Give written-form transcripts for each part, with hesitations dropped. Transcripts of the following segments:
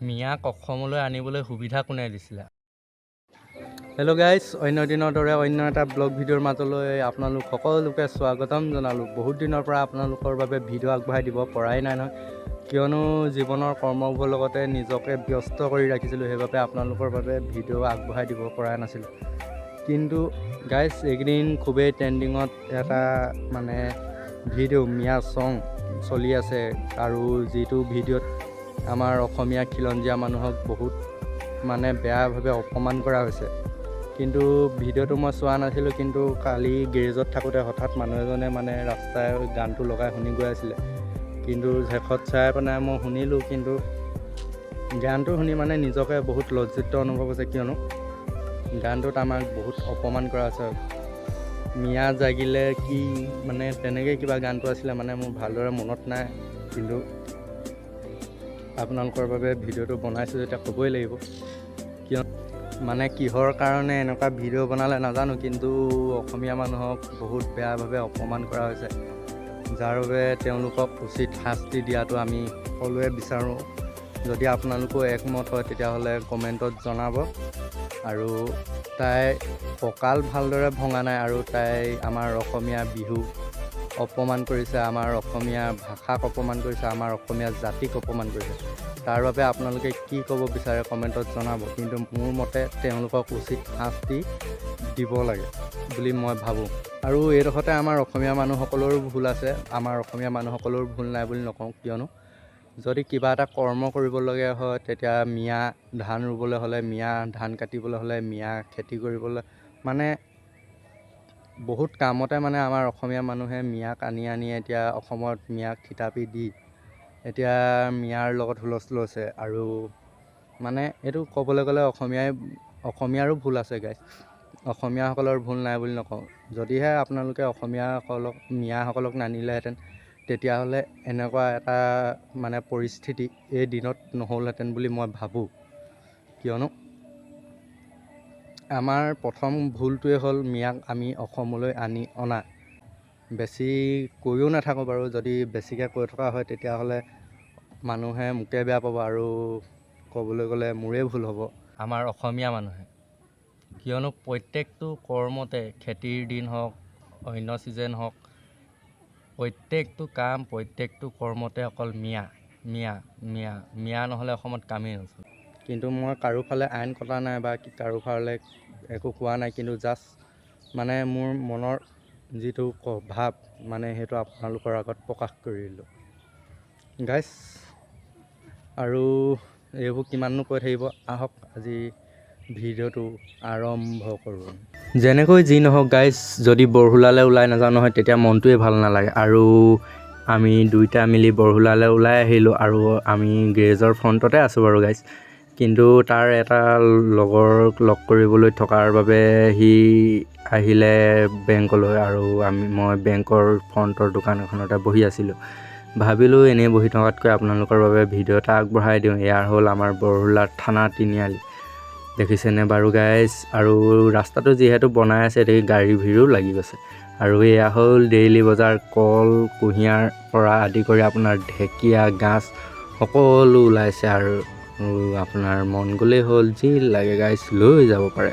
মিয়াক অসমলৈ আনিবলৈ সুবিধা কোনে দিছিলে? হেল্ল' গাইজ, অন্য দিনৰ দৰে অন্য এটা ব্লগ ভিডিঅ'ৰ মাজলৈ আপোনালোক সকলোকে স্বাগতম জনালোঁ। বহুত দিনৰ পৰা আপোনালোকৰ বাবে ভিডিঅ' আগবঢ়াই দিব পৰাই নাই নহয়, কিয়নো জীৱনৰ কৰ্মবোৰৰ লগতে নিজকে ব্যস্ত কৰি ৰাখিছিলোঁ, সেইবাবে আপোনালোকৰ বাবে ভিডিঅ' আগবঢ়াই দিব পৰা নাছিলোঁ। কিন্তু গাইজ এইকেইদিন খুবেই ট্ৰেণ্ডিঙত এটা ভিডিঅ' মিয়া ছং চলি আছে, আৰু যিটো ভিডিঅ'ত আমাৰ অসমীয়া খিলঞ্জীয়া মানুহক বহুত বেয়াভাৱে অপমান কৰা হৈছে। কিন্তু ভিডিঅ'টো মই চোৱা নাছিলোঁ, কিন্তু কালি গেৰেজত থাকোঁতে হঠাৎ মানুহ এজনে ৰাস্তাই গানটো লগাই শুনি গৈ আছিলে। কিন্তু শেষত চাই মই শুনিলোঁ, কিন্তু গানটো শুনি নিজকে বহুত লজ্জিত অনুভৱ হৈছে, কিয়নো গানটোত আমাক বহুত অপমান কৰা হৈছে। মিয়া জাগিলে কি তেনেকৈ কিবা গানটো আছিলে, মোৰ ভালদৰে মনত নাই, কিন্তু আপোনালোকৰ বাবে ভিডিঅ'টো বনাইছোঁ যেতিয়া ক'বই লাগিব। কিয় কিহৰ কাৰণে এনেকুৱা ভিডিঅ' বনালে নাজানো, কিন্তু অসমীয়া মানুহক বহুত বেয়াভাৱে অপমান কৰা হৈছে, যাৰ বাবে তেওঁলোকক উচিত শাস্তি দিয়াটো আমি সকলোৱে বিচাৰোঁ। যদি আপোনালোকেও একমত হয় তেতিয়াহ'লে কমেণ্টত জনাব। আৰু তাই কঁকাল ভালদৰে ভঙা নাই, আৰু তাই আমাৰ অসমীয়া বিহু অপমান কৰিছে, আমাৰ অসমীয়া ভাষাক অপমান কৰিছে, আমাৰ অসমীয়া জাতিক অপমান কৰিছে। তাৰ বাবে আপোনালোকে কি ক'ব বিচাৰে কমেণ্টত জনাব, কিন্তু মোৰ মতে তেওঁলোকক উচিত শাস্তি দিব লাগে বুলি মই ভাবোঁ। আৰু এইডোখৰতে আমাৰ অসমীয়া মানুহসকলৰো ভুল আছে, আমাৰ অসমীয়া মানুহসকলৰো ভুল নাই বুলি নকওঁ, কিয়নো যদি কিবা এটা কৰ্ম কৰিবলগীয়া হয়, তেতিয়া মিয়া ধান ৰুবলৈ হ'লে, মিয়া ধান কাটিবলৈ হ'লে, মিয়া খেতি কৰিবলৈ বহুত কামতে আমাৰ অসমীয়া মানুহে মিয়াক আনি এতিয়া অসমত মিয়াক থিতাপি দি এতিয়া মিয়াৰ লগত হুলস্থুল হৈছে। আৰু এইটো ক'বলৈ গ'লে অসমীয়াৰো ভুল আছে গাইজ, অসমীয়াসকলৰ ভুল নাই বুলি নকওঁ। যদিহে আপোনালোকে মিয়াসকলক নানিলেহেঁতেন, তেতিয়াহ'লে এনেকুৱা এটা পৰিস্থিতি এই দিনত নহ'লহেঁতেন বুলি মই ভাবোঁ। কিয়নো আমাৰ প্ৰথম ভুলটোৱে হ'ল মিয়াক আমি অসমলৈ আনি অনা। বেছি কৈও নাথাকোঁ বাৰু, যদি বেছিকৈ কৈ থকা হয় তেতিয়াহ'লে মানুহে মোকে বেয়া পাব, আৰু ক'বলৈ গ'লে মোৰেই ভুল হ'ব আমাৰ অসমীয়া মানুহে। কিয়নো প্ৰত্যেকটো কৰ্মতে, খেতিৰ দিন হওক, অন্য ছিজন হওক, প্ৰত্যেকটো কাম, প্ৰত্যেকটো কৰ্মতে অকল মিয়া মিয়া মিয়া মিয়া নহ'লে অসমত কামেই নচলে। কিন্তু মই কাৰোফালে আইন কটা নাই বা কাৰোফালে একো কোৱা নাই, কিন্তু জাষ্ট মোৰ মনৰ যিটো ভাৱ সেইটো আপোনালোকৰ আগত প্ৰকাশ কৰি দিলোঁ গাইজ। আৰু এইবোৰ কিমাননো কৈ থাকিব, আহক আজি ভিডিঅ'টো আৰম্ভ কৰোঁ। যেনেকৈ যি নহওক গাইজ, যদি বৰহোলালৈ ওলাই নাযাওঁ নহয় তেতিয়া মনটোৱে ভাল নালাগে। আৰু আমি দুইটা মিলি বৰহোলালৈ ওলাই আহিলোঁ, আৰু আমি গেৰেজৰ ফ্ৰণ্টতে আছোঁ বাৰু গাইজ। কিন্তু তাৰ এটা লগৰক লগ কৰিবলৈ থকাৰ বাবে সি আহিলে বেংকলৈ, আৰু মই বেংকৰ ফ্ৰণ্টৰ দোকান এখনতে বহি আছিলোঁ। ভাবিলোঁ এনেই বহি থকাতকৈ আপোনালোকৰ বাবে ভিডিঅ' এটা আগবঢ়াই দিওঁ। এয়া হ'ল আমাৰ বৰহোলা থানা তিনিআলি, দেখিছেনে বাৰু গাইজ। আৰু ৰাস্তাটো যিহেতু বনাই আছে, দেখি গাড়ী ভিৰো লাগি গৈছে। আৰু এয়া হ'ল ডেইলি বজাৰ, কল কুঁহিয়াৰ পৰা আদি কৰি আপোনাৰ ঢেকীয়া গাছ সকলো ওলাইছে। আৰু আপোনাৰ মন গ'লেই হ'ল, যি লাগে গাইজ লৈ যাব পাৰে।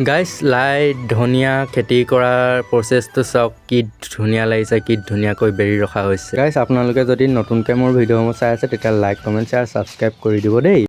গাইজ লাই ধনিয়া খেতি কৰাৰ প্ৰচেছটো চাওক, কি ধুনীয়া লাগিছে, কি ধুনীয়াকৈ বেৰি ৰখা হৈছে। গাইজ আপোনালোকে যদি নতুনকৈ মোৰ ভিডিঅ'সমূহ চাই আছে, তেতিয়া লাইক কমেণ্ট শ্বেয়াৰ ছাবস্ক্ৰাইব কৰি দিব দেই।